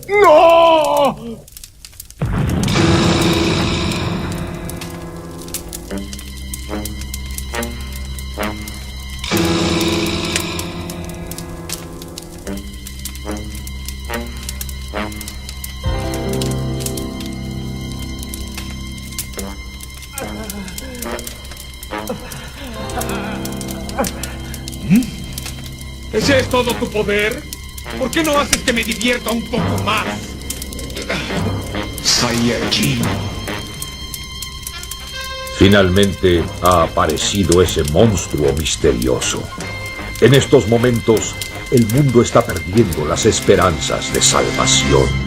¡No! ¿Ese es todo tu poder? ¿Por qué no haces que me divierta un poco más? Saiyajin. Finalmente ha aparecido ese monstruo misterioso. En estos momentos, el mundo está perdiendo las esperanzas de salvación.